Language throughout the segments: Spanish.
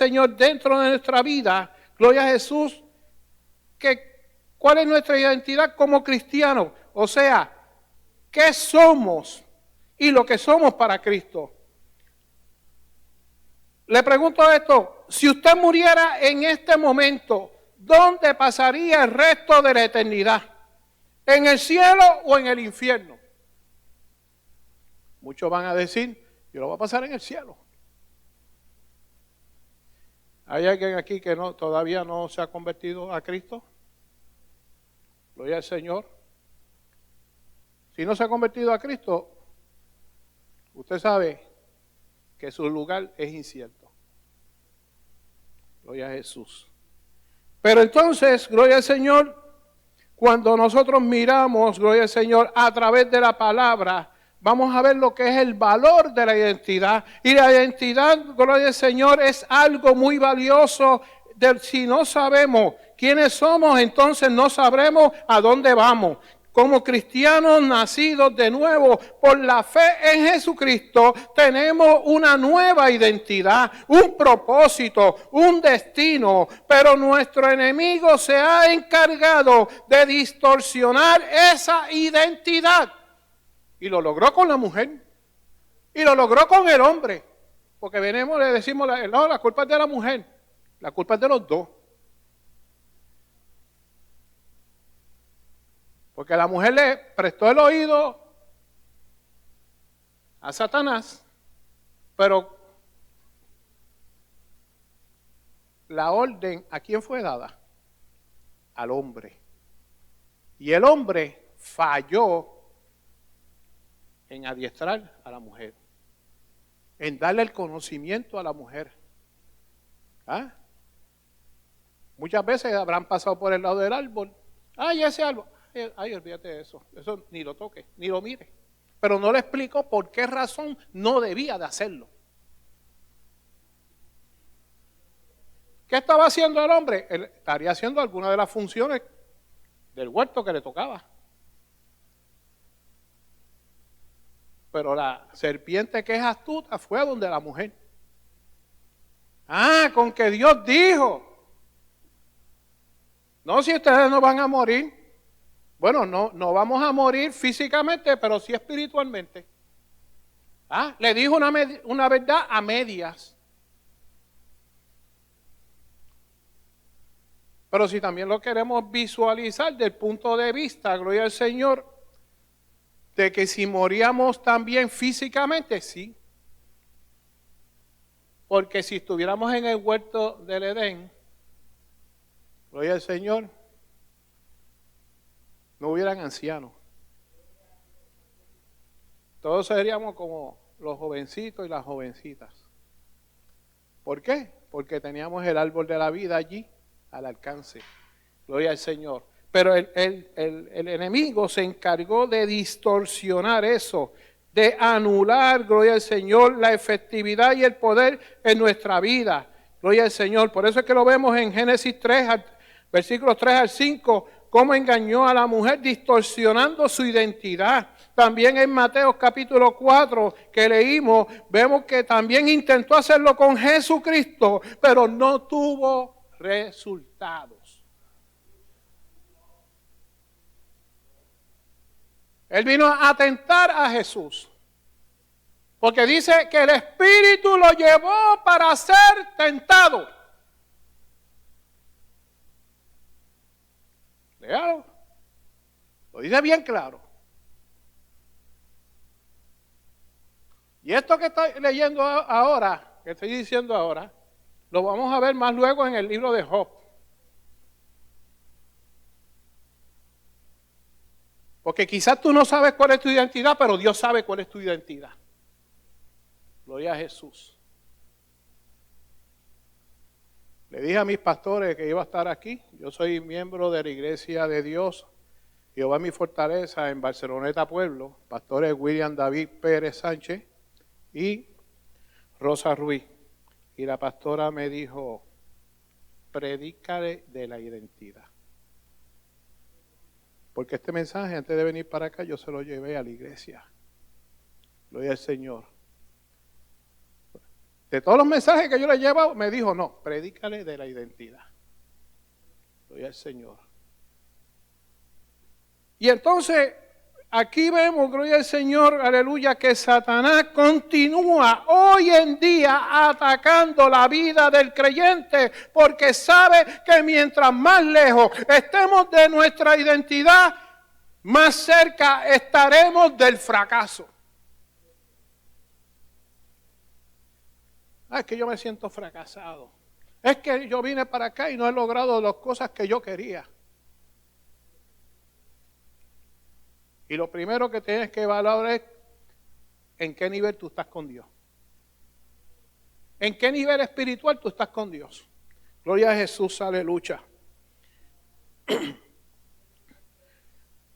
Señor, dentro de nuestra vida, gloria a Jesús, ¿cuál es nuestra identidad como cristianos? O sea, ¿qué somos y lo que somos para Cristo? Le pregunto esto, si usted muriera en este momento, ¿dónde pasaría el resto de la eternidad? ¿En el cielo o en el infierno? Muchos van a decir, yo lo voy a pasar en el cielo. ¿Hay alguien aquí que todavía no se ha convertido a Cristo? Gloria al Señor. Si no se ha convertido a Cristo, usted sabe que su lugar es incierto. Gloria a Jesús. Pero entonces, gloria al Señor, cuando nosotros miramos, gloria al Señor, a través de la palabra, vamos a ver lo que es el valor de la identidad. Y la identidad, gloria al Señor, es algo muy valioso. Si no sabemos quiénes somos, entonces no sabremos a dónde vamos. Como cristianos nacidos de nuevo por la fe en Jesucristo, tenemos una nueva identidad, un propósito, un destino, pero nuestro enemigo se ha encargado de distorsionar esa identidad. Y lo logró con la mujer, y lo logró con el hombre, porque venimos y le decimos, no, la culpa es de la mujer, la culpa es de los dos. Porque la mujer le prestó el oído a Satanás, pero la orden, ¿a quién fue dada? Al hombre. Y el hombre falló en adiestrar a la mujer, en darle el conocimiento a la mujer. ¿Ah? Muchas veces habrán pasado por el lado del árbol. ¡Ay, ese árbol! Ay, olvídate de eso. Eso ni lo toque, ni lo mire. Pero no le explicó por qué razón no debía de hacerlo. ¿Qué estaba haciendo el hombre? Él estaría haciendo alguna de las funciones del huerto que le tocaba. Pero la serpiente que es astuta fue a donde la mujer. Ah, con que Dios dijo. No, si ustedes no van a morir. Bueno, no vamos a morir físicamente, pero sí espiritualmente. Ah, le dijo una verdad a medias. Pero si también lo queremos visualizar del punto de vista, gloria al Señor, de que si moríamos también físicamente, sí. Porque si estuviéramos en el huerto del Edén, gloria al Señor, no hubieran ancianos. Todos seríamos como los jovencitos y las jovencitas. ¿Por qué? Porque teníamos el árbol de la vida allí al alcance. Gloria al Señor. Pero el enemigo se encargó de distorsionar eso, de anular, gloria al Señor, la efectividad y el poder en nuestra vida. Gloria al Señor. Por eso es que lo vemos en Génesis 3, versículos 3 al 5, cómo engañó a la mujer distorsionando su identidad. También en Mateo capítulo 4 que leímos, vemos que también intentó hacerlo con Jesucristo, pero no tuvo resultados. Él vino a atentar a Jesús, porque dice que el Espíritu lo llevó para ser tentado. Léalo. Lo dice bien claro. Y esto que estoy leyendo ahora, que estoy diciendo ahora, lo vamos a ver más luego en el libro de Job. Porque quizás tú no sabes cuál es tu identidad, pero Dios sabe cuál es tu identidad. Gloria a Jesús. Le dije a mis pastores que iba a estar aquí. Yo soy miembro de la Iglesia de Dios, Jehová mi fortaleza, en Barceloneta Pueblo. Pastores William David Pérez Sánchez y Rosa Ruiz. Y la pastora me dijo, predícale de la identidad. Porque este mensaje, antes de venir para acá, yo se lo llevé a la iglesia. Gloria al Señor. De todos los mensajes que yo le he llevado, me dijo, no, predícale de la identidad. Gloria al Señor. Y entonces, aquí vemos, gloria al Señor, aleluya, que Satanás continúa hoy en día atacando la vida del creyente, porque sabe que mientras más lejos estemos de nuestra identidad, más cerca estaremos del fracaso. Es que yo me siento fracasado. Es que yo vine para acá y no he logrado las cosas que yo quería. Y lo primero que tienes que evaluar es en qué nivel tú estás con Dios. En qué nivel espiritual tú estás con Dios. Gloria a Jesús, aleluya.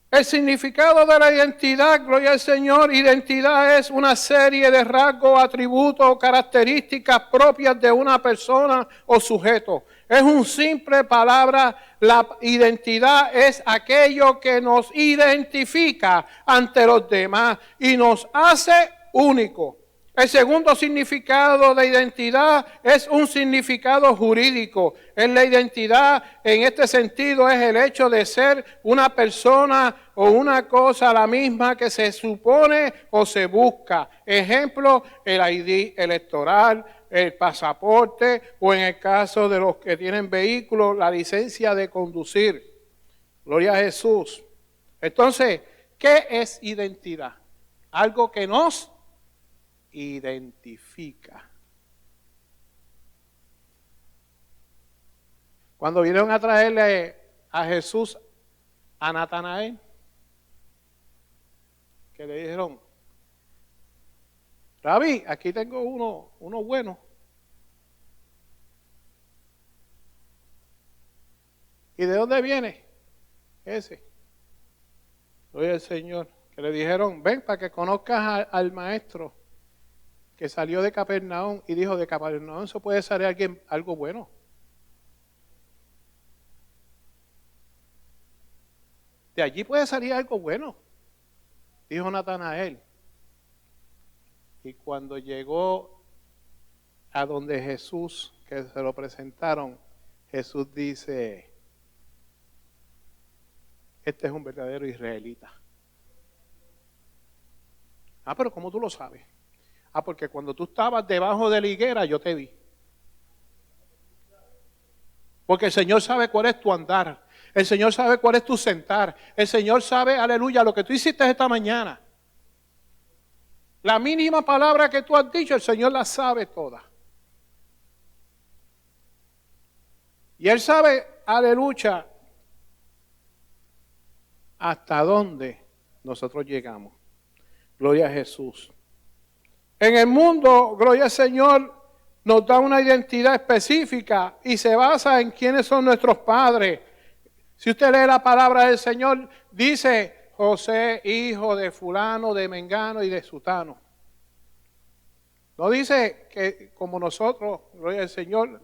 El significado de la identidad, gloria al Señor, identidad es una serie de rasgos, atributos o características propias de una persona o sujeto. Es una simple palabra, la identidad es aquello que nos identifica ante los demás y nos hace únicos. El segundo significado de identidad es un significado jurídico. En la identidad, en este sentido, es el hecho de ser una persona o una cosa la misma que se supone o se busca. Ejemplo, el ID electoral, el pasaporte o en el caso de los que tienen vehículos, la licencia de conducir. Gloria a Jesús. Entonces, ¿qué es identidad? Algo que nos identifica. Cuando vinieron a traerle a Jesús a Natanael, que le dijeron, Rabí, aquí tengo uno bueno. ¿Y de dónde viene? Ese. Oye el Señor, que le dijeron, ven para que conozcas al maestro que salió de Capernaum y dijo, de Capernaum eso puede salir algo bueno. De allí puede salir algo bueno, dijo Natanael. Y cuando llegó a donde Jesús, que se lo presentaron, Jesús dice, este es un verdadero israelita. Ah, pero ¿cómo tú lo sabes? Ah, porque cuando tú estabas debajo de la higuera, yo te vi. Porque el Señor sabe cuál es tu andar. El Señor sabe cuál es tu sentar. El Señor sabe, aleluya, lo que tú hiciste esta mañana. La mínima palabra que tú has dicho, el Señor la sabe toda. Y Él sabe, aleluya, hasta dónde nosotros llegamos. Gloria a Jesús. En el mundo, gloria al Señor, nos da una identidad específica y se basa en quiénes son nuestros padres. Si usted lee la palabra del Señor, dice José, hijo de fulano, de mengano y de sutano. No dice que como nosotros, gloria al Señor,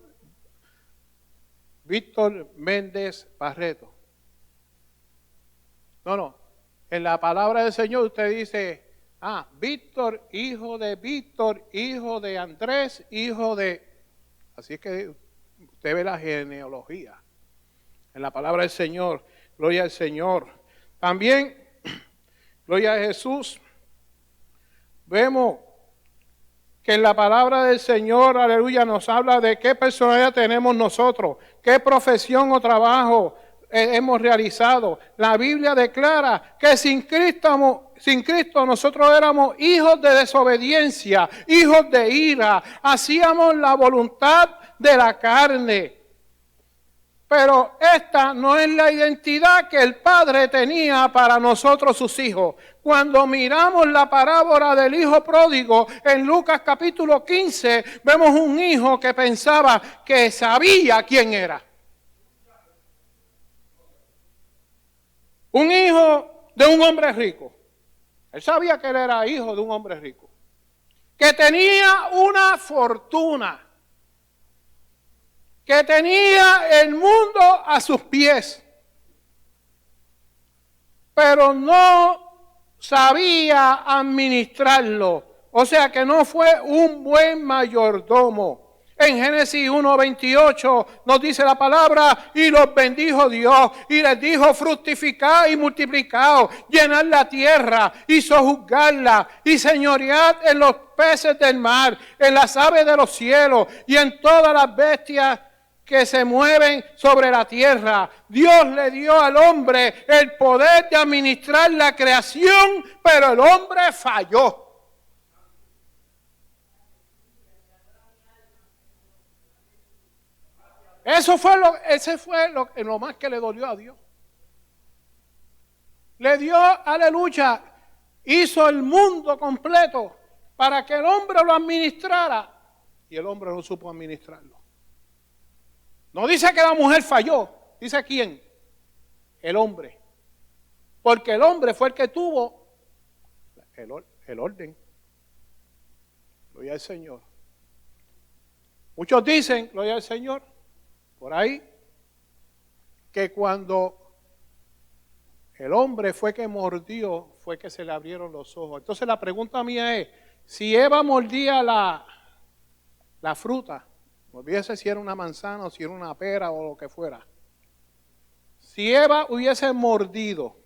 Víctor Méndez Barreto. No. En la palabra del Señor usted dice, Víctor, hijo de Andrés, hijo de... Así es que usted ve la genealogía. En la palabra del Señor, gloria al Señor. También, gloria a Jesús, vemos que en la palabra del Señor, aleluya, nos habla de qué personalidad tenemos nosotros, qué profesión o trabajo hemos realizado. La Biblia declara que sin Cristo nosotros éramos hijos de desobediencia, hijos de ira, hacíamos la voluntad de la carne. Pero esta no es la identidad que el Padre tenía para nosotros sus hijos. Cuando miramos la parábola del hijo pródigo en Lucas capítulo 15, vemos un hijo que pensaba que sabía quién era. Un hijo de un hombre rico. Él sabía que él era hijo de un hombre rico. Que tenía una fortuna. Que tenía el mundo a sus pies. Pero no sabía administrarlo. O sea que no fue un buen mayordomo. En Génesis 1:28 nos dice la palabra, y los bendijo Dios, y les dijo, fructificad y multiplicaos, llenad la tierra y sojuzgadla, y señoread en los peces del mar, en las aves de los cielos, y en todas las bestias que se mueven sobre la tierra. Dios le dio al hombre el poder de administrar la creación, pero el hombre falló. Ese fue lo más que le dolió a Dios. Le dio, aleluya, hizo el mundo completo para que el hombre lo administrara y el hombre no supo administrarlo. No dice que la mujer falló, dice quién, el hombre. Porque el hombre fue el que tuvo el orden. Gloria al Señor. Muchos dicen, gloria al Señor, por ahí, que cuando el hombre fue que mordió, fue que se le abrieron los ojos. Entonces la pregunta mía es, si Eva mordía la fruta, no olvídese si era una manzana o si era una pera o lo que fuera. Si Eva hubiese mordido,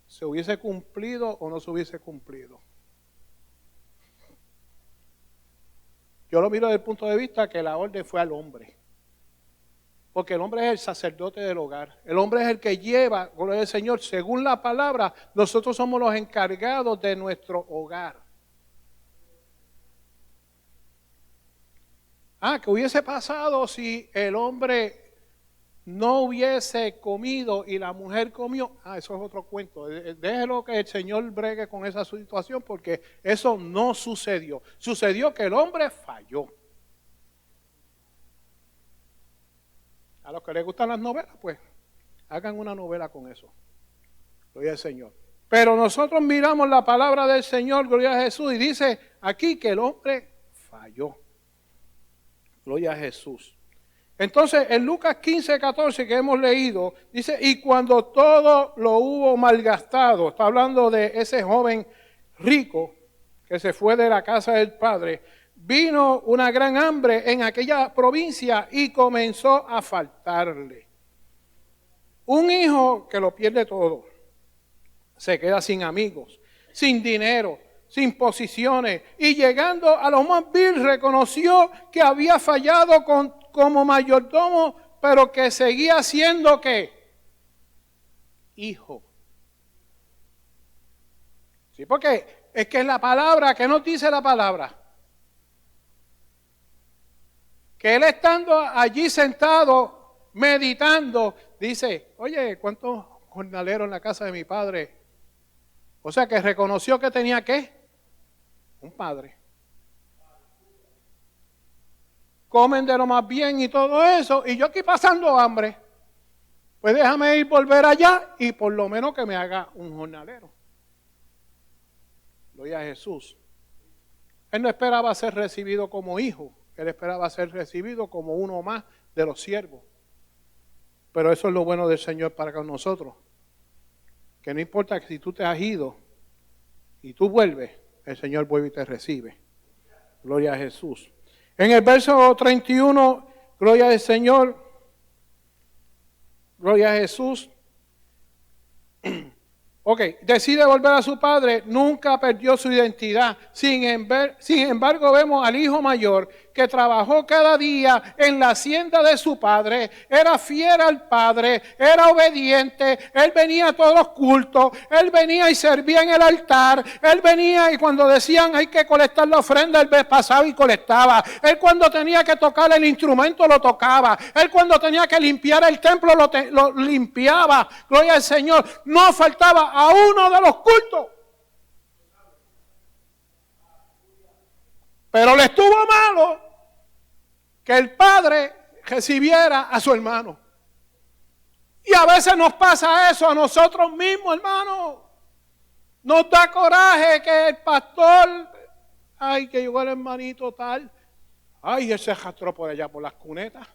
¿se hubiese cumplido o no se hubiese cumplido? Yo lo miro desde el punto de vista que la orden fue al hombre. Porque el hombre es el sacerdote del hogar. El hombre es el que lleva, gloria al Señor, según la palabra, nosotros somos los encargados de nuestro hogar. ¿Qué hubiese pasado si el hombre no hubiese comido y la mujer comió? Eso es otro cuento. Déjelo que el Señor bregue con esa situación porque eso no sucedió. Sucedió que el hombre falló. A los que les gustan las novelas, pues hagan una novela con eso. Gloria al Señor. Pero nosotros miramos la palabra del Señor, gloria a Jesús, y dice aquí que el hombre falló. Gloria a Jesús. Entonces, en Lucas 15:14 que hemos leído, dice, y cuando todo lo hubo malgastado, está hablando de ese joven rico que se fue de la casa del padre, vino una gran hambre en aquella provincia y comenzó a faltarle. Un hijo que lo pierde todo, se queda sin amigos, sin dinero, sin posiciones, y llegando a lo más vil reconoció que había fallado como mayordomo, pero que seguía siendo ¿qué? Hijo. Sí, porque es que es la palabra, ¿qué nos dice la palabra? Que él estando allí sentado, meditando, dice, oye, ¿cuántos jornaleros en la casa de mi padre? O sea que reconoció que tenía ¿qué? Un padre. Comen de lo más bien y todo eso, y yo aquí pasando hambre. Pues déjame ir volver allá y por lo menos que me haga un jornalero. Gloria a Jesús. Él no esperaba ser recibido como hijo, él esperaba ser recibido como uno más de los siervos. Pero eso es lo bueno del Señor para con nosotros. Que no importa que si tú te has ido y tú vuelves, el Señor vuelve y te recibe. Gloria a Jesús. En el verso 31, gloria al Señor, gloria a Jesús. Ok, decide volver a su padre, nunca perdió su identidad. Sin embargo, vemos al hijo mayor que trabajó cada día en la hacienda de su padre, era fiel al padre, era obediente, él venía a todos los cultos, él venía y servía en el altar, él venía y cuando decían hay que colectar la ofrenda, él pasaba y colectaba, él cuando tenía que tocar el instrumento lo tocaba, él cuando tenía que limpiar el templo lo limpiaba, gloria al Señor, no faltaba a uno de los cultos. Pero le estuvo malo que el padre recibiera a su hermano. Y a veces nos pasa eso a nosotros mismos, hermano. Nos da coraje que el pastor, ay, que llegó el hermanito tal, ay, él se arrastró por allá por las cunetas.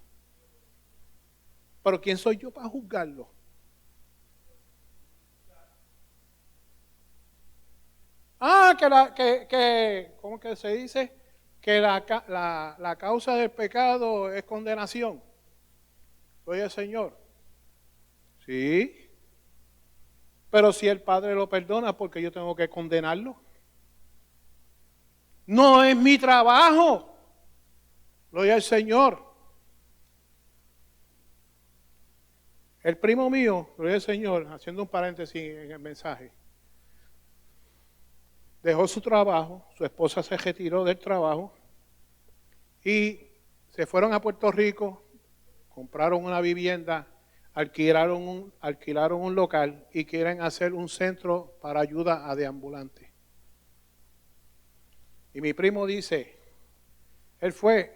Pero ¿quién soy yo para juzgarlo? ¿Cómo que se dice? Que la causa del pecado es condenación. Oye, Señor. Sí. Pero si el Padre lo perdona, ¿por qué yo tengo que condenarlo? No es mi trabajo. Gloria al Señor. El primo mío, gloria al Señor, haciendo un paréntesis en el mensaje, dejó su trabajo, su esposa se retiró del trabajo y se fueron a Puerto Rico, compraron una vivienda, alquilaron un local y quieren hacer un centro para ayuda a deambulantes. Y mi primo dice, él fue,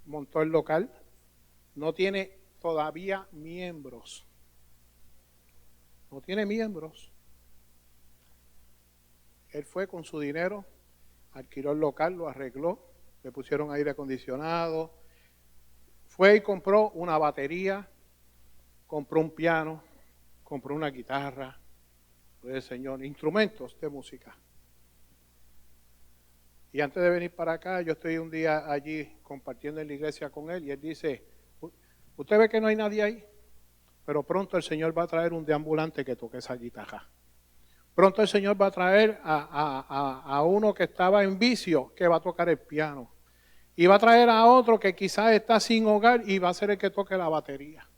montó el local, no tiene todavía miembros. No tiene miembros. Él fue con su dinero, alquiló el local, lo arregló, le pusieron aire acondicionado, fue y compró una batería, compró un piano, compró una guitarra, el Señor, instrumentos de música. Y antes de venir para acá, yo estoy un día allí compartiendo en la iglesia con él y él dice, usted ve que no hay nadie ahí, pero pronto el Señor va a traer un deambulante que toque esa guitarra. Pronto el Señor va a traer a uno que estaba en vicio, que va a tocar el piano. Y va a traer a otro que quizás está sin hogar y va a ser el que toque la batería.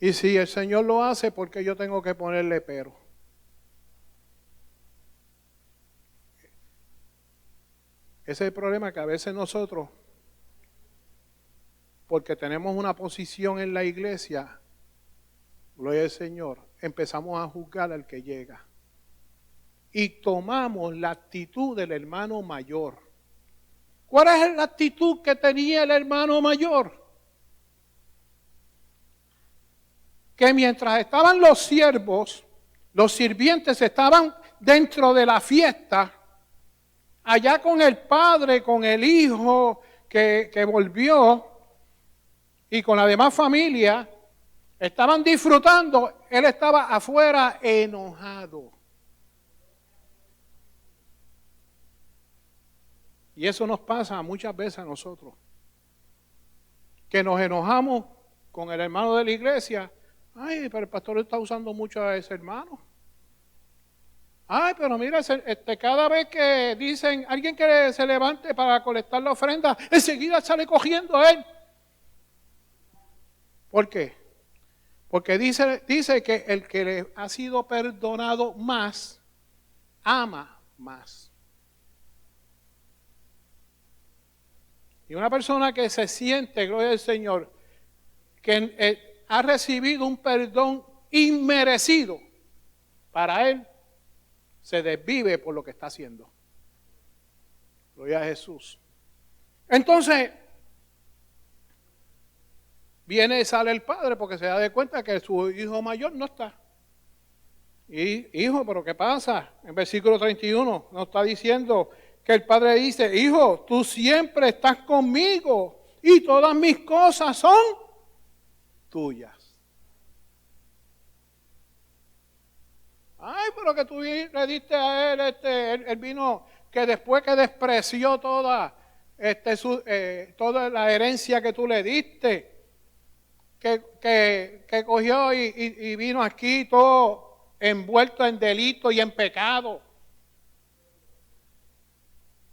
Y si el Señor lo hace, ¿por qué yo tengo que ponerle pero? Ese es el problema, que a veces nosotros, porque tenemos una posición en la iglesia, gloria al Señor, empezamos a juzgar al que llega. Y tomamos la actitud del hermano mayor. ¿Cuál es la actitud que tenía el hermano mayor? Que mientras estaban los siervos, los sirvientes estaban dentro de la fiesta, allá con el padre, con el hijo que volvió y con la demás familia, estaban disfrutando, él estaba afuera enojado. Y eso nos pasa muchas veces a nosotros, que nos enojamos con el hermano de la iglesia. Ay, pero el pastor está usando mucho a ese hermano. Ay, pero mira, cada vez que dicen alguien que se levante para colectar la ofrenda, enseguida sale cogiendo a él. ¿Por qué? Porque dice que el que le ha sido perdonado más, ama más. Y una persona que se siente, gloria al Señor, que ha recibido un perdón inmerecido, para él se desvive por lo que está haciendo. Gloria a Jesús. Entonces, viene y sale el padre porque se da de cuenta que su hijo mayor no está. Y, hijo, ¿pero qué pasa? En versículo 31 nos está diciendo que el padre dice, hijo, tú siempre estás conmigo y todas mis cosas son tuyas. Ay, pero que tú le diste a él, él vino, que después que despreció toda la herencia que tú le diste, que cogió y vino aquí todo envuelto en delito y en pecado.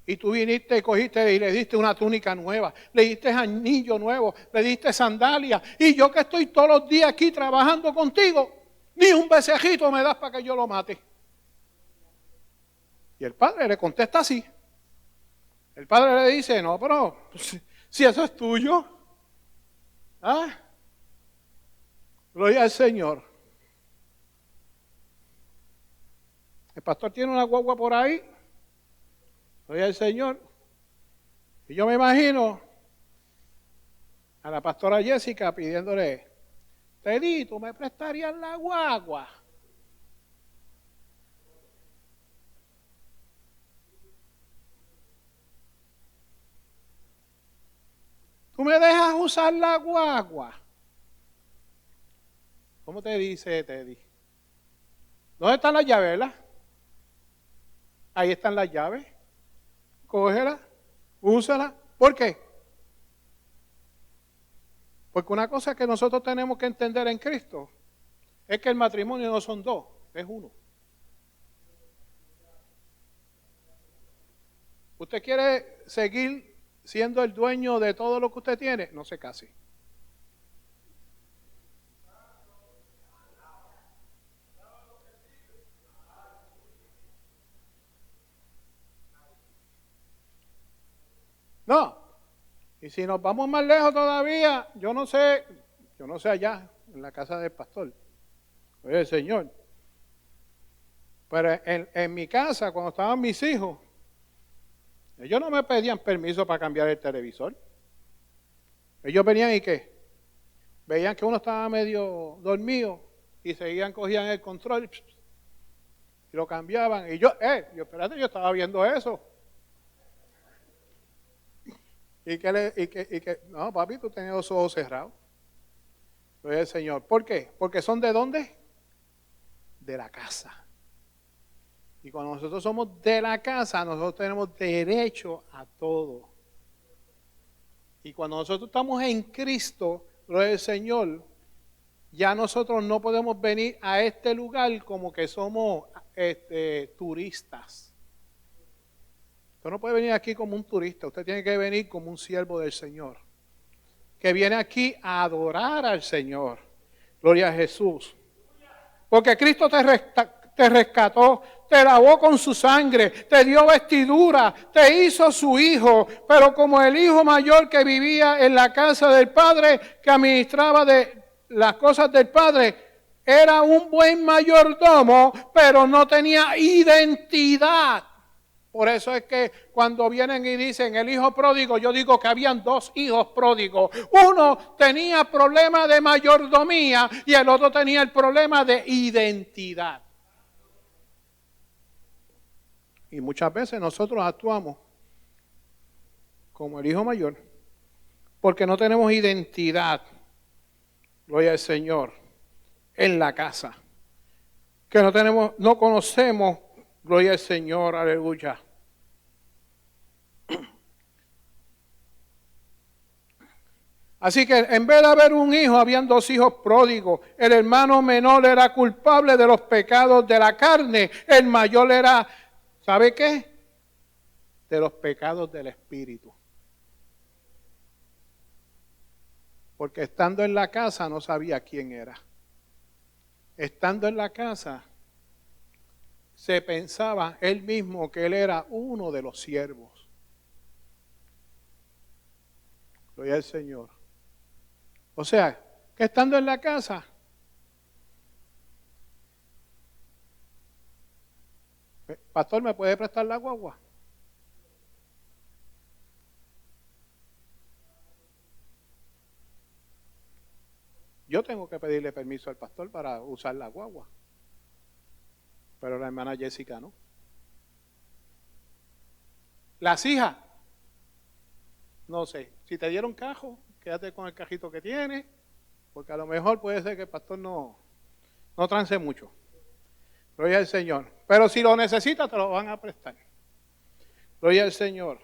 Y tú viniste y cogiste y le diste una túnica nueva, le diste anillo nuevo, le diste sandalias. Y yo que estoy todos los días aquí trabajando contigo, ni un besejito me das para que yo lo mate. Y el padre le contesta así. El padre le dice, no, pero si eso es tuyo. ¿Ah? Gloria al Señor. El pastor tiene una guagua por ahí. Gloria al Señor. Y yo me imagino a la pastora Jessica pidiéndole, Teddy, ¿tú me prestarías la guagua? ¿Tú me dejas usar la guagua? ¿Cómo te dice Teddy? ¿Dónde están las llaves, verdad? Ahí están las llaves. Cógela, úsala. ¿Por qué? Porque una cosa que nosotros tenemos que entender en Cristo es que el matrimonio no son dos, es uno. ¿Usted quiere seguir siendo el dueño de todo lo que usted tiene? No se case. No. Y si nos vamos más lejos todavía, yo no sé allá, en la casa del pastor, oye, Señor. Pero en mi casa, cuando estaban mis hijos, ellos no me pedían permiso para cambiar el televisor. Ellos venían y ¿qué? Veían que uno estaba medio dormido y cogían el control y lo cambiaban. Y yo espérate, yo estaba viendo eso. No, papi, tú tenías los ojos cerrados. Oye, el Señor. ¿Por qué? Porque son ¿de dónde? De la casa. Y cuando nosotros somos de la casa, nosotros tenemos derecho a todo. Y cuando nosotros estamos en Cristo, gloria al Señor, ya nosotros no podemos venir a este lugar como que somos turistas. Usted no puede venir aquí como un turista, usted tiene que venir como un siervo del Señor, que viene aquí a adorar al Señor. Gloria a Jesús. Porque Cristo te rescató, te lavó con su sangre, te dio vestidura, te hizo su hijo, pero como el hijo mayor que vivía en la casa del Padre, que administraba de las cosas del Padre, era un buen mayordomo, pero no tenía identidad. Por eso es que cuando vienen y dicen el hijo pródigo, yo digo que habían dos hijos pródigos. Uno tenía problema de mayordomía y el otro tenía el problema de identidad. Y muchas veces nosotros actuamos como el hijo mayor porque no tenemos identidad, gloria al Señor, en la casa. Que no conocemos, gloria al Señor, aleluya. Así que en vez de haber un hijo, habían dos hijos pródigos. El hermano menor era culpable de los pecados de la carne. El mayor era, ¿sabe qué? De los pecados del espíritu. Porque estando en la casa no sabía quién era. Estando en la casa se pensaba él mismo que él era uno de los siervos. Gloria al Señor. O sea, que estando en la casa, pastor, ¿me puede prestar la guagua? Yo tengo que pedirle permiso al pastor para usar la guagua, pero la hermana Jessica no. Las hijas, no sé, si te dieron cajo, quédate con el cajito que tienes, porque a lo mejor puede ser que el pastor no trance mucho. Gloria al Señor. Pero si lo necesitas, te lo van a prestar. Gloria al Señor.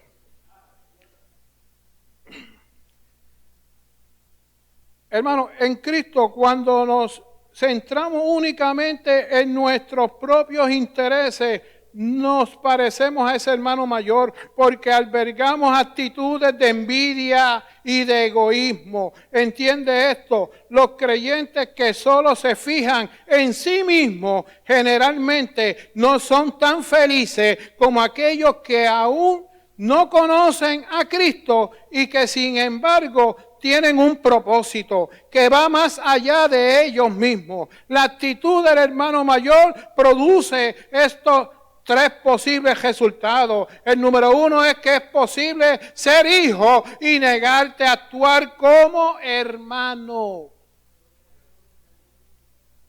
Hermano, en Cristo, cuando nos centramos únicamente en nuestros propios intereses, nos parecemos a ese hermano mayor porque albergamos actitudes de envidia y de egoísmo. ¿Entiende esto? Los creyentes que solo se fijan en sí mismos generalmente no son tan felices como aquellos que aún no conocen a Cristo y que sin embargo tienen un propósito que va más allá de ellos mismos. La actitud del hermano mayor produce estos tres posibles resultados. El número uno es que es posible ser hijo y negarte a actuar como hermano.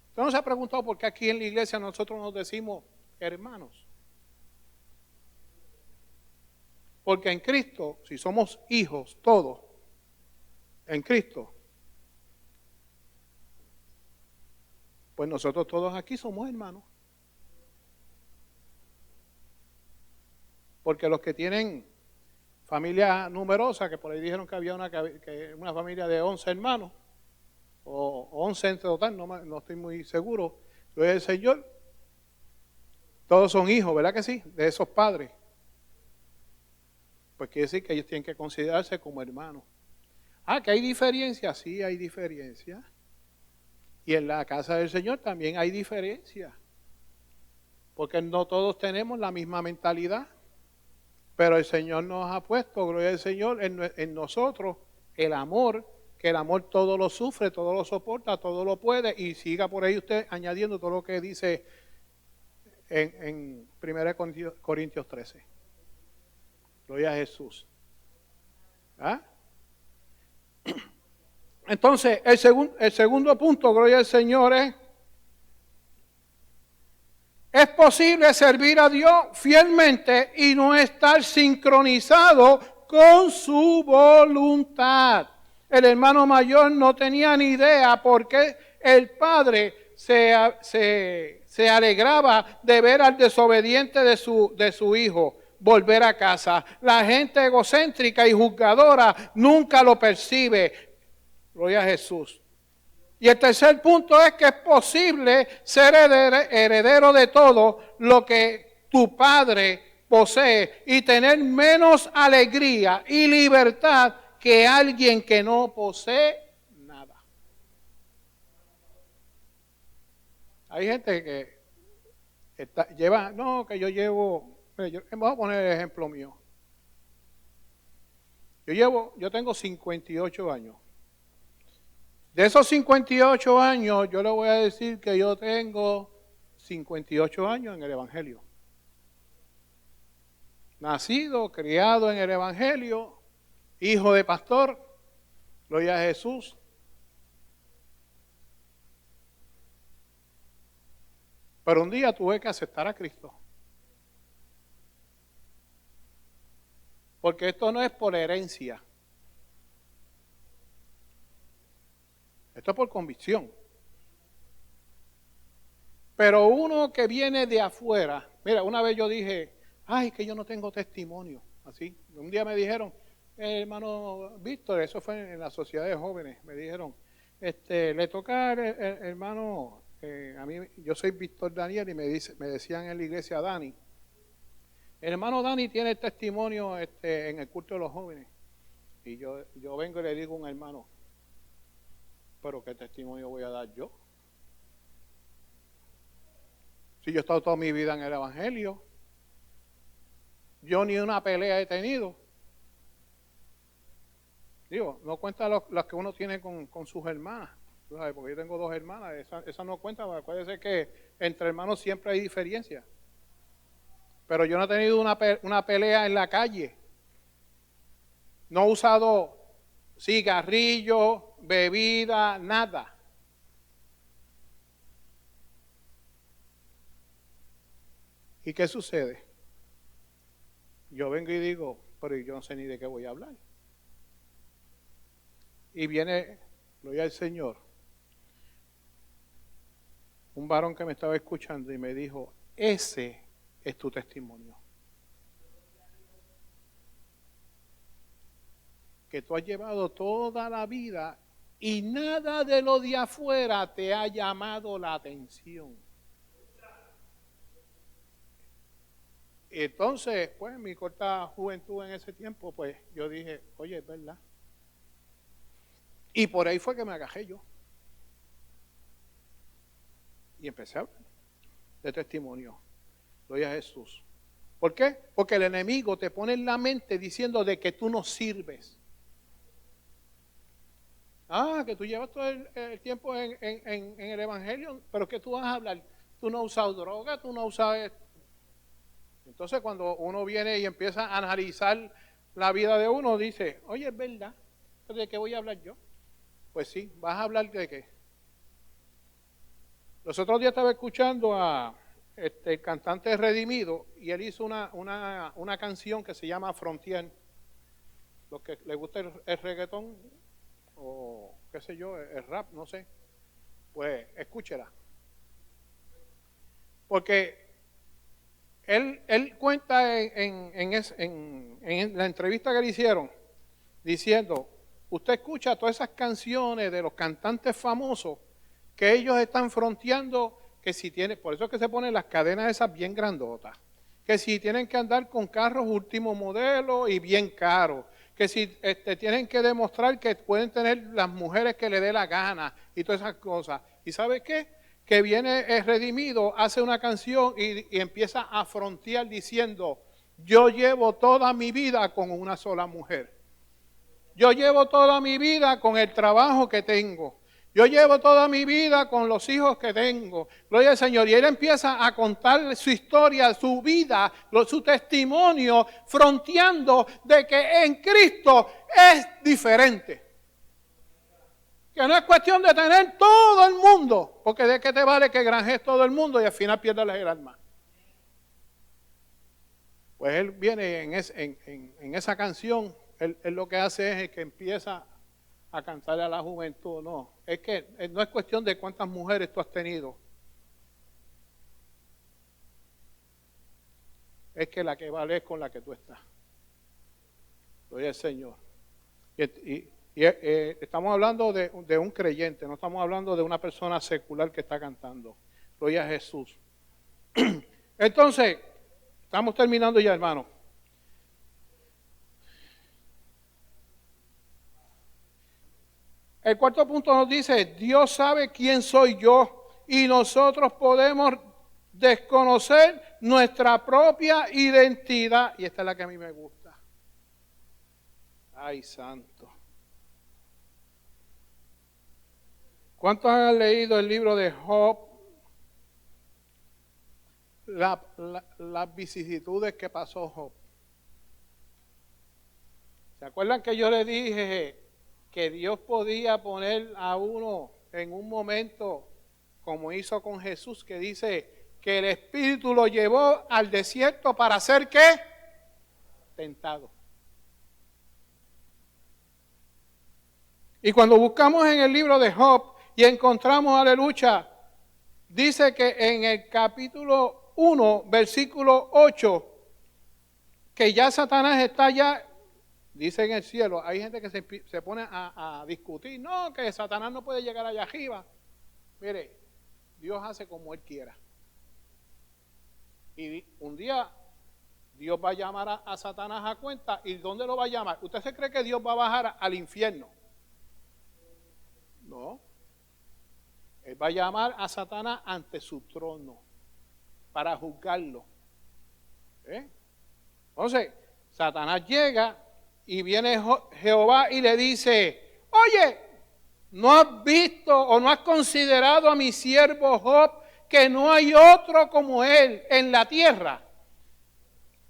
¿Usted no se ha preguntado por qué aquí en la iglesia nosotros nos decimos hermanos? Porque en Cristo, si somos hijos todos, en Cristo, pues nosotros todos aquí somos hermanos. Porque los que tienen familia numerosa, que por ahí dijeron que había una familia de 11 hermanos, o 11 en total, no estoy muy seguro, gloria al Señor, todos son hijos, ¿verdad que sí? De esos padres. Pues quiere decir que ellos tienen que considerarse como hermanos. Que hay diferencias, sí hay diferencias. Y en la casa del Señor también hay diferencias. Porque no todos tenemos la misma mentalidad. Pero el Señor nos ha puesto, gloria al Señor, en nosotros el amor, que el amor todo lo sufre, todo lo soporta, todo lo puede. Y siga por ahí usted añadiendo todo lo que dice en 1 Corintios 13. Gloria a Jesús. Entonces, el segundo punto, gloria al Señor, es posible servir a Dios fielmente y no estar sincronizado con su voluntad. El hermano mayor no tenía ni idea por qué el padre se alegraba de ver al desobediente de su hijo volver a casa. La gente egocéntrica y juzgadora nunca lo percibe. Gloria a Jesús. Y el tercer punto es que es posible ser heredero de todo lo que tu padre posee y tener menos alegría y libertad que alguien que no posee nada. Hay gente que vamos a poner el ejemplo mío. Yo tengo 58 años. De esos 58 años, yo le voy a decir que yo tengo 58 años en el Evangelio. Nacido, criado en el Evangelio, hijo de pastor, gloria a Jesús. Pero un día tuve que aceptar a Cristo. Porque esto no es por herencia. Esto es por convicción. Pero uno que viene de afuera, mira, una vez yo dije, que yo no tengo testimonio, así. Un día me dijeron, hermano Víctor, eso fue en la sociedad de jóvenes, me dijeron, le toca al hermano, a mí, yo soy Víctor Daniel y me decían en la iglesia Dani. El hermano Dani tiene testimonio en el culto de los jóvenes. Y yo vengo y le digo a un hermano, pero ¿qué testimonio voy a dar yo? Si yo he estado toda mi vida en el Evangelio, yo ni una pelea he tenido. Digo, no cuenta las que uno tiene con sus hermanas, ¿sabes? Porque yo tengo 2 hermanas, esa no cuenta, acuérdese que entre hermanos siempre hay diferencia. Pero yo no he tenido una pelea en la calle. No he usado cigarrillos, bebida, nada. ¿Y qué sucede? Yo vengo y digo, pero yo no sé ni de qué voy a hablar. Y viene, gloria al Señor, un varón que me estaba escuchando y me dijo, ese es tu testimonio. Que tú has llevado toda la vida y nada de lo de afuera te ha llamado la atención. Entonces, pues, mi corta juventud en ese tiempo, pues, yo dije, oye, es verdad. Y por ahí fue que me agajé yo. Y empecé a hablar de testimonio. Gloria a Jesús. ¿Por qué? Porque el enemigo te pone en la mente diciendo de que tú no sirves. Que tú llevas todo el tiempo en el Evangelio, pero que tú vas a hablar. Tú no has usado droga, tú no has usado esto. Entonces cuando uno viene y empieza a analizar la vida de uno, dice, oye, es verdad, ¿de qué voy a hablar yo? Pues sí, ¿vas a hablar de qué? Los otros días estaba escuchando a el cantante Redimido y él hizo una canción que se llama Frontier. Los que les gusta el reggaetón o qué sé yo, el rap, no sé, pues escúchela. Porque Él cuenta en la entrevista que le hicieron, diciendo, usted escucha todas esas canciones de los cantantes famosos que ellos están fronteando, que si tienen, por eso es que se ponen las cadenas esas bien grandotas, que si tienen que andar con carros último modelo y bien caros, que si tienen que demostrar que pueden tener las mujeres que le dé la gana y todas esas cosas. ¿Y sabe qué? Que viene el redimido, hace una canción y empieza a frontear diciendo, yo llevo toda mi vida con una sola mujer. Yo llevo toda mi vida con el trabajo que tengo. Yo llevo toda mi vida con los hijos que tengo. Gloria al Señor. Y él empieza a contar su historia, su vida, su testimonio, fronteando de que en Cristo es diferente. Que no es cuestión de tener todo el mundo, porque de qué te vale que granjes todo el mundo y al final pierdas el alma. Pues él viene en esa canción, él lo que hace es que empieza a cantarle a la juventud. No, es que no es cuestión de cuántas mujeres tú has tenido. Es que la que vale es con la que tú estás. Gloria al Señor. Y estamos hablando de un creyente, no estamos hablando de una persona secular que está cantando. Gloria a Jesús. Entonces, estamos terminando ya, hermano. El cuarto punto nos dice, Dios sabe quién soy yo y nosotros podemos desconocer nuestra propia identidad. Y esta es la que a mí me gusta. Ay, santo. ¿Cuántos han leído el libro de Job? Las vicisitudes que pasó Job. ¿Se acuerdan que yo le dije que Dios podía poner a uno en un momento, como hizo con Jesús, que dice que el Espíritu lo llevó al desierto para hacer ¿qué? Tentado. Y cuando buscamos en el libro de Job y encontramos, aleluya, dice que en el capítulo 1, versículo 8, que ya Satanás está ya, dice en el cielo. Hay gente que se pone a discutir, no, que Satanás no puede llegar allá arriba. Mire, Dios hace como Él quiera. Y un día Dios va a llamar a Satanás a cuenta. ¿Y dónde lo va a llamar? ¿Usted se cree que Dios va a bajar al infierno? No. Él va a llamar a Satanás ante su trono para juzgarlo. Entonces, Satanás llega y viene Jehová y le dice, oye, ¿no has visto o no has considerado a mi siervo Job, que no hay otro como él en la tierra?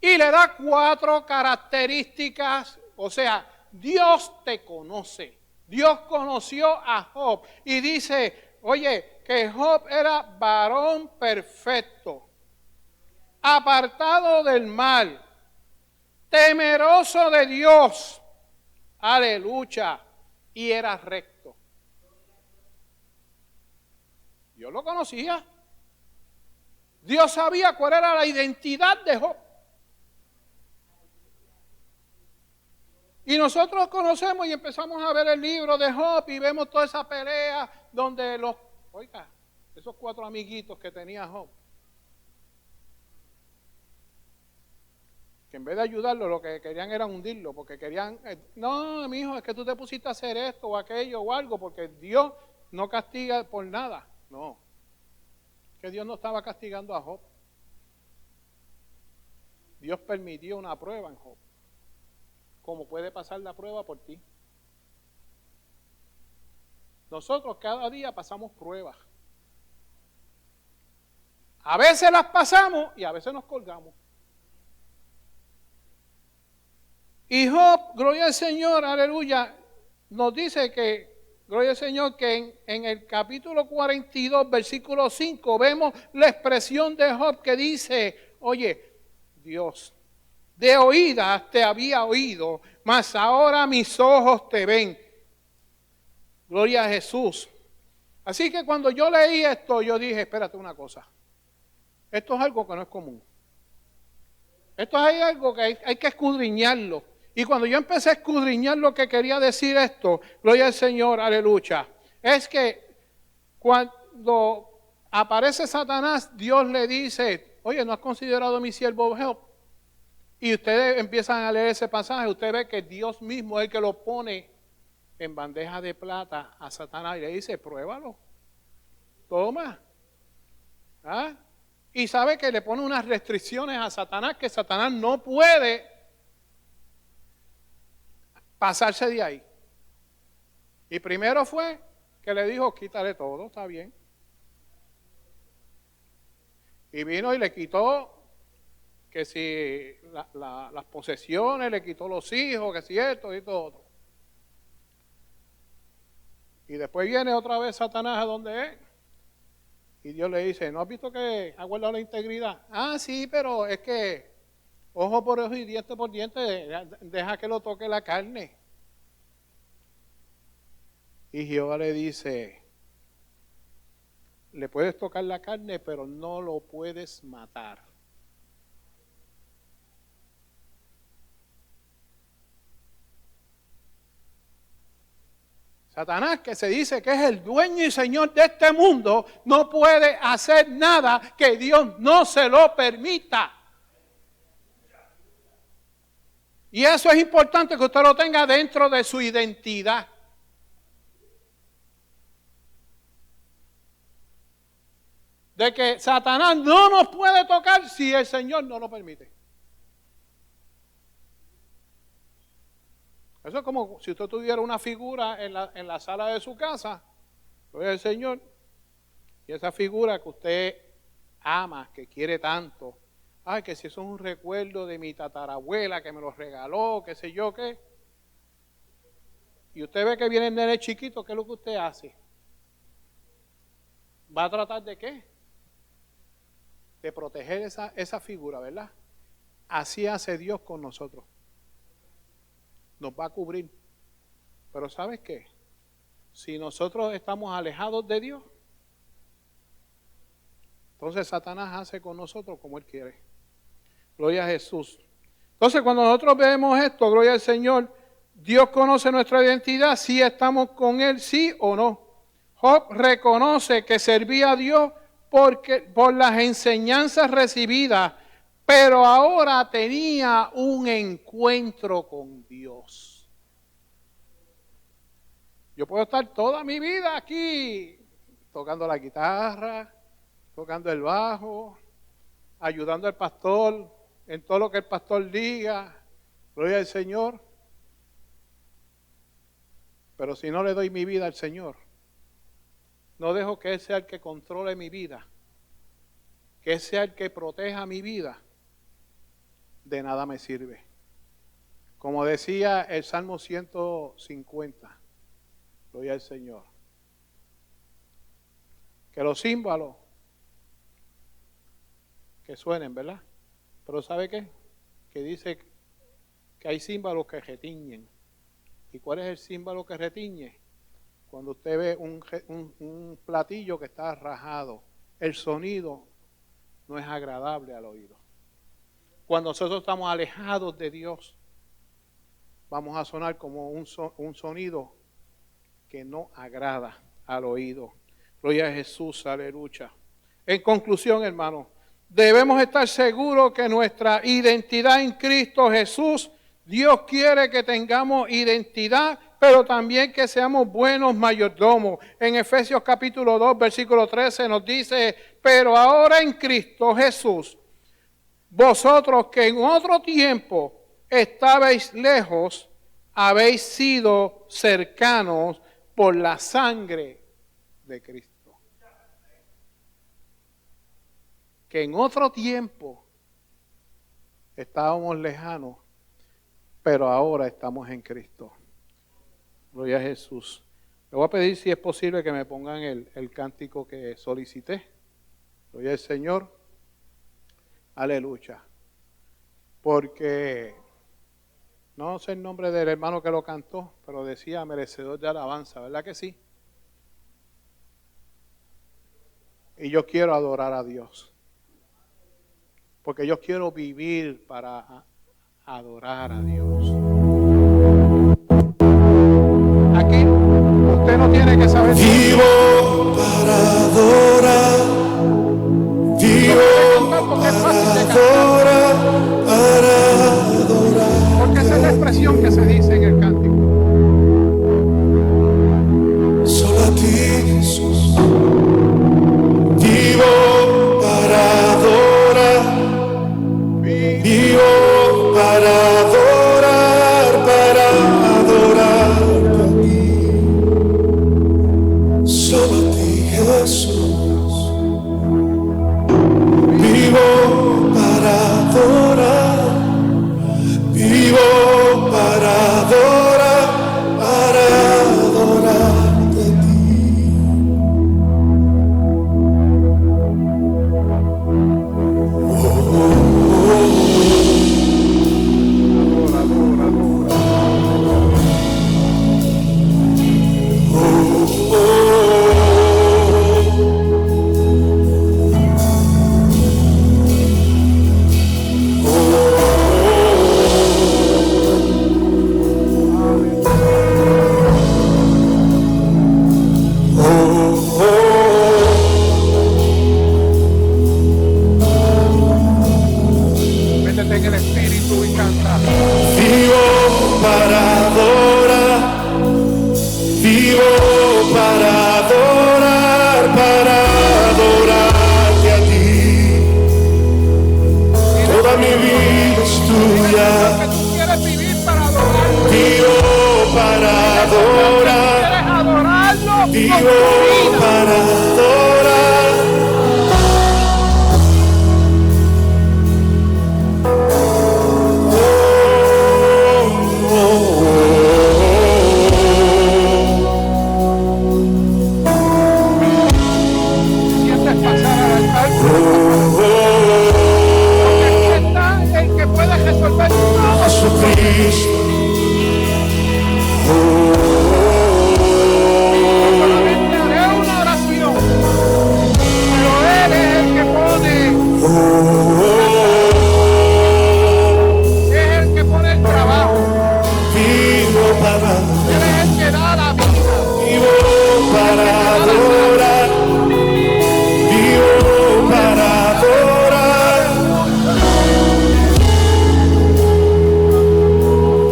Y le da 4 características, o sea, Dios te conoce. Dios conoció a Job y dice, oye, que Job era varón perfecto, apartado del mal, temeroso de Dios, aleluya, y era recto. Dios lo conocía. Dios sabía cuál era la identidad de Job. Y nosotros conocemos y empezamos a ver el libro de Job y vemos toda esa pelea donde esos 4 amiguitos que tenía Job, que en vez de ayudarlo lo que querían era hundirlo, porque querían, no, mi hijo, es que tú te pusiste a hacer esto o aquello o algo, porque Dios no castiga por nada. No, que Dios no estaba castigando a Job. Dios permitió una prueba en Job, como puede pasar la prueba por ti. Nosotros cada día pasamos pruebas. A veces las pasamos y a veces nos colgamos. Y Job, gloria al Señor, aleluya, nos dice que, gloria al Señor, que en el capítulo 42, versículo 5, vemos la expresión de Job que dice, oye, Dios, de oídas te había oído, mas ahora mis ojos te ven. Gloria a Jesús. Así que cuando yo leí esto, yo dije, espérate una cosa, esto es algo que no es común. Esto hay algo que hay que escudriñarlo. Y cuando yo empecé a escudriñar lo que quería decir esto, gloria al Señor, aleluya, es que cuando aparece Satanás, Dios le dice, oye, ¿no has considerado a mi siervo Job? Y ustedes empiezan a leer ese pasaje, usted ve que Dios mismo es el que lo pone en bandeja de plata a Satanás y le dice, pruébalo, toma. ¿Ah? Y sabe que le pone unas restricciones a Satanás, que Satanás no puede pasarse de ahí. Y primero fue que le dijo, quítale todo, está bien. Y vino y le quitó que si las posesiones, le quitó los hijos, que si esto y todo. Y después viene otra vez Satanás a donde es. Y Dios le dice, ¿no has visto que ha guardado la integridad? Ah, sí, pero es que ojo por ojo y diente por diente, deja que lo toque la carne. Y Jehová le dice, le puedes tocar la carne, pero no lo puedes matar. Satanás, que se dice que es el dueño y señor de este mundo, no puede hacer nada que Dios no se lo permita. Y eso es importante que usted lo tenga dentro de su identidad. De que Satanás no nos puede tocar si el Señor no lo permite. Eso es como si usted tuviera una figura en la sala de su casa, gloria al Señor, y esa figura que usted ama, que quiere tanto, ay, que si eso es un recuerdo de mi tatarabuela que me lo regaló, qué sé yo qué, y usted ve que viene el nene chiquito, ¿qué es lo que usted hace? ¿Va a tratar de qué? De proteger esa figura, ¿verdad? Así hace Dios con nosotros. Nos va a cubrir. Pero ¿sabes qué? Si nosotros estamos alejados de Dios, entonces Satanás hace con nosotros como Él quiere. Gloria a Jesús. Entonces cuando nosotros vemos esto, gloria al Señor, Dios conoce nuestra identidad, si estamos con Él, sí o no. Job reconoce que servía a Dios por las enseñanzas recibidas, pero ahora tenía un encuentro con Dios. Yo puedo estar toda mi vida aquí tocando la guitarra, tocando el bajo, ayudando al pastor en todo lo que el pastor diga, gloria al Señor. Pero si no le doy mi vida al Señor, no dejo que Él sea el que controle mi vida, que Él sea el que proteja mi vida, de nada me sirve. Como decía el Salmo 150, gloria al Señor, que los címbalos que suenen, ¿verdad? Pero ¿sabe qué? Que dice que hay címbalos que retiñen. ¿Y cuál es el címbalo que retiñe? Cuando usted ve un platillo que está rajado, el sonido no es agradable al oído. Cuando nosotros estamos alejados de Dios, vamos a sonar como un sonido que no agrada al oído. Gloria a Jesús, aleluya. En conclusión, hermano, debemos estar seguros que nuestra identidad en Cristo Jesús, Dios quiere que tengamos identidad, pero también que seamos buenos mayordomos. En Efesios capítulo 2, versículo 13 nos dice, pero ahora en Cristo Jesús, vosotros que en otro tiempo estabais lejos, habéis sido cercanos por la sangre de Cristo. Que en otro tiempo estábamos lejanos, pero ahora estamos en Cristo. Gloria a Jesús. Le voy a pedir si es posible que me pongan el cántico que solicité. Gloria al Señor. Aleluya. Porque no sé el nombre del hermano que lo cantó, pero decía merecedor de alabanza, ¿verdad que sí? Y yo quiero adorar a Dios. Porque yo quiero vivir para adorar a Dios. Aquí usted no tiene que saber. Vivo para adorar. Vivo para adorar. Para adorar. Porque esa es la expresión que se dice en el cántico. Solo a ti, Jesús. Vivo para adorar. Vivo para adorar, para adorarte a ti. Solo a ti, Jesús. Vivo para adorar. Vivo para adorar, para adorarte a ti. Métete en el espíritu y canta. Vivo para adorar, vivo para adorar, para adorarte a ti. Toda mi vida es tuya. Que tú quieres vivir para adorarlo. Vivo para adorar, Quieres adorarlo con tu vivo vida. para adorar. Sientes pasar al altar. Porque aquí está el que puede resolver todo. Jesucristo. Solamente haré una oración. Pero Él es el que pone. Es el que pone el trabajo. Vivo para Él es el que da la vida. vivo para adorar, vivo para adorar.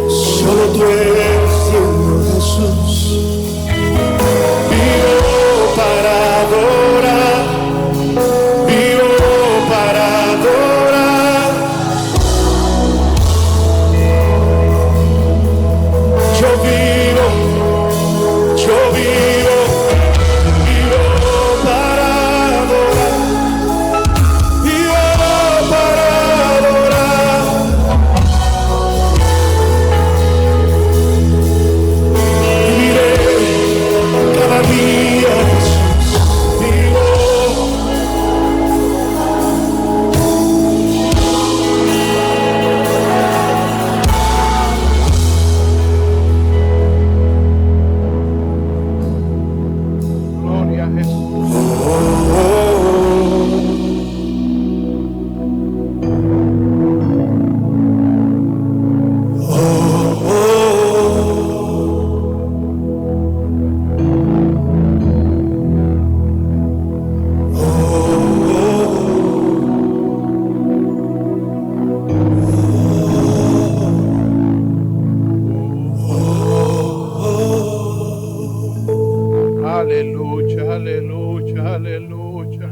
Solo tú eres digno, Jesús. Vivo para adorar, vivo para adorar. Yo vivo para adorar, vivo para adorar. Viviré cada día, Jesús, vivo. Gloria a Jesús. Aleluya, aleluya, aleluya.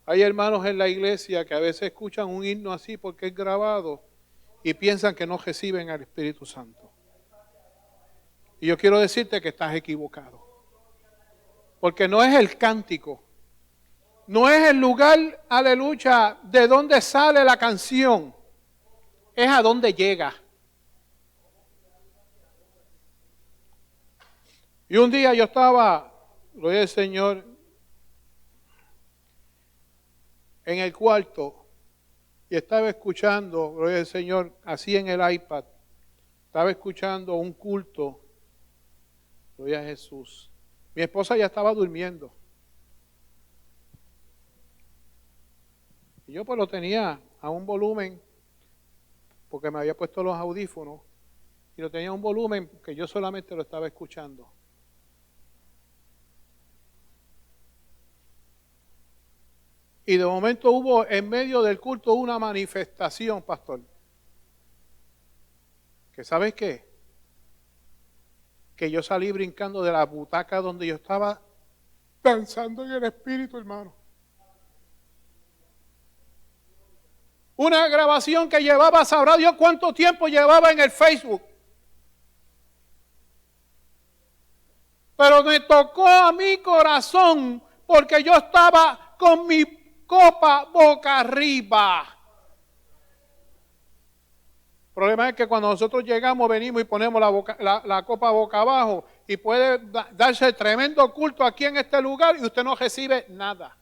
Hay hermanos en la iglesia que a veces escuchan un himno así porque es grabado y piensan que no reciben al Espíritu Santo. Y yo quiero decirte que estás equivocado. Porque no es el cántico, no es el lugar, aleluya, de donde sale la canción, es a donde llega. Y un día yo estaba, gloria al Señor, en el cuarto y estaba escuchando, gloria al Señor, así en el iPad, estaba escuchando un culto, gloria a Jesús. Mi esposa ya estaba durmiendo. Y yo pues lo tenía a un volumen, porque me había puesto los audífonos, y lo tenía a un volumen que yo solamente lo estaba escuchando. Y de momento hubo en medio del culto una manifestación, pastor. ¿Que sabes qué? Que yo salí brincando de la butaca donde yo estaba danzando en el espíritu, hermano. Una grabación que llevaba, sabrá Dios cuánto tiempo llevaba en el Facebook. Pero me tocó a mi corazón porque yo estaba con mi copa boca arriba. El problema es que cuando nosotros llegamos, venimos y ponemos la copa boca abajo y puede darse tremendo culto aquí en este lugar y usted no recibe nada.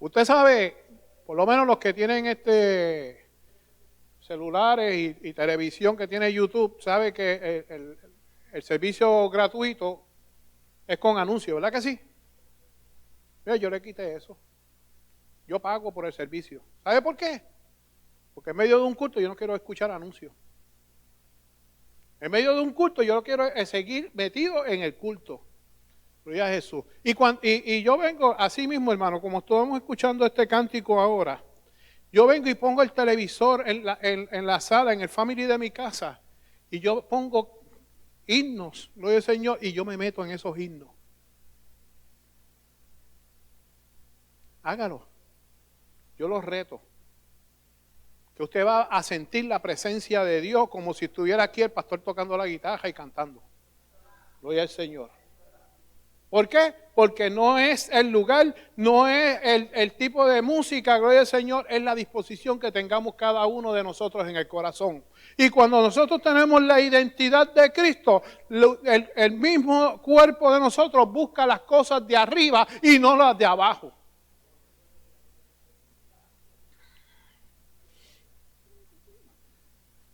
Usted sabe, por lo menos los que tienen celulares y televisión que tiene YouTube, sabe que el servicio gratuito es con anuncios, ¿verdad que sí? Mira, yo le quité eso. Yo pago por el servicio. ¿Sabe por qué? Porque en medio de un culto yo no quiero escuchar anuncios. En medio de un culto yo quiero seguir metido en el culto. Gloria a Jesús. Y yo vengo así mismo, hermano, como estamos escuchando este cántico ahora, yo vengo y pongo el televisor en la sala, en el family de mi casa, y yo pongo himnos, gloria al Señor, y yo me meto en esos himnos. Hágalo. Yo los reto. Que usted va a sentir la presencia de Dios como si estuviera aquí el pastor tocando la guitarra y cantando. Gloria al Señor. ¿Por qué? Porque no es el lugar, no es el tipo de música, gloria al Señor, es la disposición que tengamos cada uno de nosotros en el corazón. Y cuando nosotros tenemos la identidad de Cristo, el mismo cuerpo de nosotros busca las cosas de arriba y no las de abajo.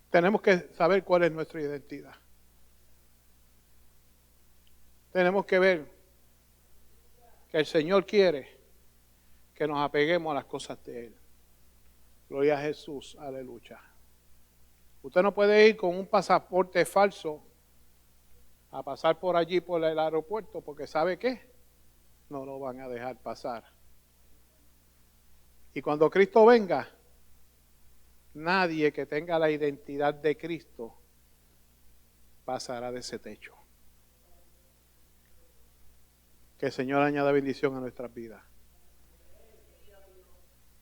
Tenemos que saber cuál es nuestra identidad. Tenemos que ver que el Señor quiere que nos apeguemos a las cosas de Él. Gloria a Jesús, aleluya. Usted no puede ir con un pasaporte falso a pasar por allí por el aeropuerto porque ¿sabe qué? No lo van a dejar pasar. Y cuando Cristo venga, nadie que tenga la identidad de Cristo pasará de ese techo. Que el Señor añada bendición a nuestras vidas.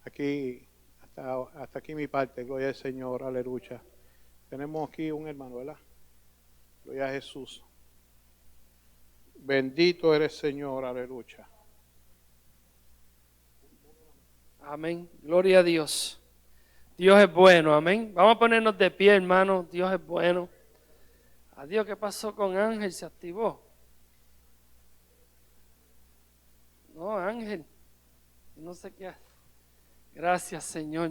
Aquí, hasta aquí mi parte, gloria al Señor, aleluya. Tenemos aquí un hermano, ¿verdad? Gloria a Jesús. Bendito eres, Señor, aleluya. Amén, gloria a Dios. Dios es bueno, amén. Vamos a ponernos de pie, hermano. Dios es bueno. Adiós, ¿qué pasó con Ángel? ¿Se activó? No, Ángel. No sé qué. Gracias, Señor.